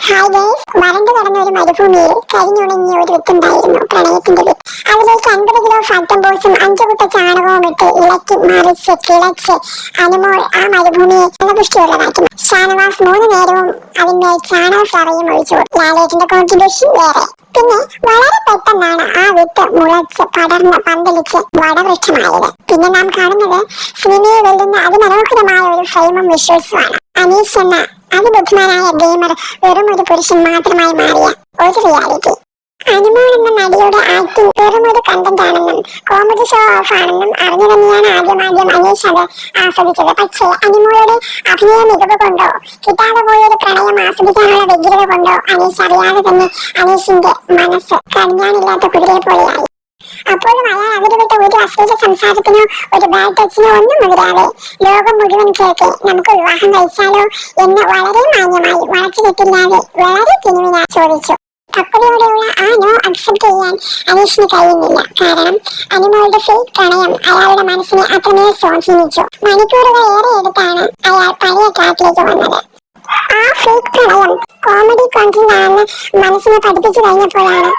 Hi guys, വരണ്ടു കിടന്ന ഒരു മരുഭൂമിയിൽ കരിഞ്ഞുണങ്ങിയ ഒരു വിത്തുണ്ടായിരുന്നു, പ്രണയത്തിന്റെ വിത്ത്. അതിലേക്ക് 50 കിലോ ഫാക്ടംബോസും 5 കുട്ട ചാണകവും ഇട്ട് ഇളക്കി മറിച്ച് കിളച്ച് അനുമോൾ ആ മരുഭൂമിയെ ഫലപുഷ്ടിയുള്ളതാക്കി. ഷാനവാസ് 3 നേരവും അതിന്മേൽ ചാണകസറയും ഒഴിച്ചു. ലാലേട്ടന്റെ കോൺട്രിബ്യൂഷൻ വേറെ. പിന്നെ വളരെ പെട്ടെന്നാണ് ആ വിത്ത് മുളച്ച് പടർന്ന് പന്തലിച്ച് വടവൃക്ഷമായത്. പിന്നെ നാം കാണുന്നത് സിനിമയെ വെല്ലുന്ന അതിമനോഹരമായ ഒരു ഫ്രെയിമും വിഷ്വൽസുമാണ്. അനീഷ് എന്ന അതിബുദ്ധിമാനായ ഗെയിമർ വെറും ഒരു പുരുഷൻ മാത്രമായി മാറിയ ഒരു റിയാലിറ്റി. അനുമോൾ എന്ന നടിയുടെ ആക്ടിംഗ് വെറും ഒരു കണ്ടന്റ് ആണെന്നും കോമഡി ഷോ ഓഫ് ആണെന്നും അറിഞ്ഞു തന്നെയാണ് ആദ്യം അനീഷ് അത് ആസ്വദിച്ചത്. പക്ഷേ അനുമോളുടെ അഭിനയ മികവ് കൊണ്ടോ കിട്ടാതെ പോയ ഒരു പ്രണയം ആസ്വദിക്കാനുള്ള വ്യഗ്രത കൊണ്ടോ അനീഷ് അറിയാതെ തന്നെ അനീഷിന്റെ മനസ്സ് കടിഞ്ഞാണില്ലാത്ത കുതിരയെ പോലെയായി. അപ്പോഴും അയാൾ അതിരുവിട്ട ഒരു അശ്ലീല സംസാരത്തിനോ ഒരു ബാഡ് ടച്ചിനോ ഒന്നും മുതിരാതെ ലോകം മുഴുവൻ കേൾക്കെ നമുക്ക് വിവാഹം കഴിച്ചാലോ എന്ന് വളരെ മാന്യമായി വളച്ചു കെട്ടില്ലാതെ വളരെ തിരിവിനായി ചോദിച്ചു. പക്വതയോടെയുള്ള ആ നോ അക്സെപ്റ്റ് ചെയ്യാൻ അനീഷിന് കഴിയുന്നില്ല. കാരണം അനുമോളുടെ ഫേക്ക് പ്രണയം അയാളുടെ മനസ്സിനെ അത്രമേൽ സ്വാധീനിച്ചു. മണിക്കൂറുകൾ ഏറെ എടുത്താണ് അയാൾ പഴയ ട്രാക്കിലേക്ക് വന്നത്. ആ ഫേക്ക് പ്രണയം കോമഡി കോണ്ടന്റ് ആണെന്ന് മനസ്സിനെ പഠിപ്പിച്ചു കഴിഞ്ഞപ്പോഴാണ്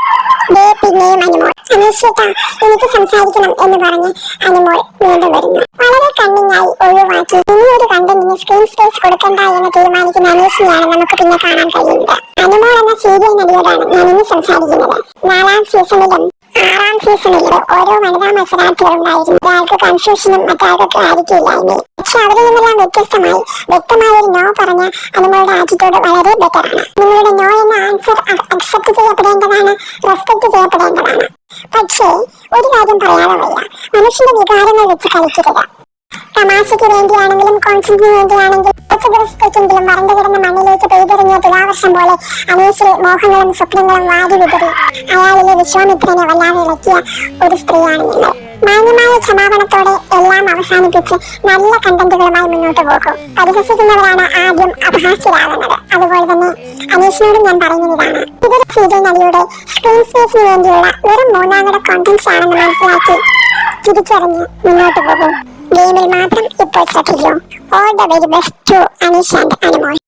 പിന്നെയും അനുമോൾ അനീഷേട്ടാ എനിക്ക് സംസാരിക്കണം എന്ന് പറഞ്ഞ് അനുമോൾ വീണ്ടും വരുന്നു. വളരെ കണ്ണിങ്ങായി ഒഴിവാക്കി ഇനിയൊരു കണ്ടന്റിന് സ്ക്രീൻ സ്പേസ് കൊടുക്കണ്ട എന്ന് തീരുമാനിക്കുന്ന അനീഷിനെയാണ് നമുക്ക് പിന്നെ കാണാൻ കഴിയുന്നത്. അനുമോൾ എന്ന സീരിയൽ നടിയോടാണ് ഞാൻ ഇന്ന് സംസാരിക്കുന്നത്. 4ാം സീസണിലും 6ാം സീസണിലും ഓരോ വനിതാ മത്സരാർത്ഥികളുണ്ടായിരുന്നു. ഒരാൾക്ക് കൺഫ്യൂഷനും മറ്റാൾക്ക് ക്ലാരിറ്റി ഇല്ലായ്മയും. പക്ഷെ അവരിൽ നിന്നെല്ലാം വ്യക്തമായ ഒരു നോ പറഞ്ഞ അനുമോളുടെ ആറ്റിറ്റ്യൂഡ് വളരെ ബെറ്ററാണ്. നിങ്ങളുടെ നോ എന്ന ആൻസർ അക്സെപ്റ്റ് ചെയ്യപ്പെടേണ്ടതാണ്, റെസ്പെക്ട് ചെയ്യപ്പെടേണ്ടതാണ്. പക്ഷേ ഒരു കാര്യം പറയാതെ വയ്യ, മനുഷ്യന്റെ വികാരങ്ങൾ വെച്ച് കളിക്കരുത്. തമാശയ്ക്ക് വേണ്ടിയാണെങ്കിലും കോൺസെന്റിന് വേണ്ടിയാണെങ്കിലും കുറച്ച് ദിവസത്തേക്കെങ്കിലും വരണ്ടു കിടന്ന മണ്ണിലേക്ക് പെയ്തെറിഞ്ഞ തുലാവർഷം പോലെ അനീഷിലെ മോഹങ്ങളും സ്വപ്നങ്ങളും വാരി വിതറി അയാളിലെ വിശ്വാമിത്രനെ വല്ലാതെ ഇളക്കിയ ഒരു സ്ത്രീയാണ് നിങ്ങൾ. മാന്യമായ ക്ഷമാപണത്തോടെ എല്ലാം അവസാനിപ്പിച്ച് നല്ല കണ്ടന്റുകളുമായി മുന്നോട്ട് പോകും. പരിഹസിക്കുന്നവരാണ് ആദ്യം അപഹാസ്യരാകുന്നത്. അതുപോലെ തന്നെ അനീഷിനോടും ഞാൻ പറയുന്നതാണ്, ഇതൊരു സീരിയൽ നടിയുടെ സ്ക്രീൻ സ്പേസിന് വേണ്ടിയുള്ള വെറും 3ാം കട കോണ്ടന്റ്സ് ആണെന്ന് മനസ്സിലാക്കി തിരിച്ചറിഞ്ഞ് മുന്നോട്ട് പോകും. ഗെയിമിൽ മാത്രം ഇപ്പോൾ ശ്രദ്ധിക്കൂ. All the very best to Anish and Anumol.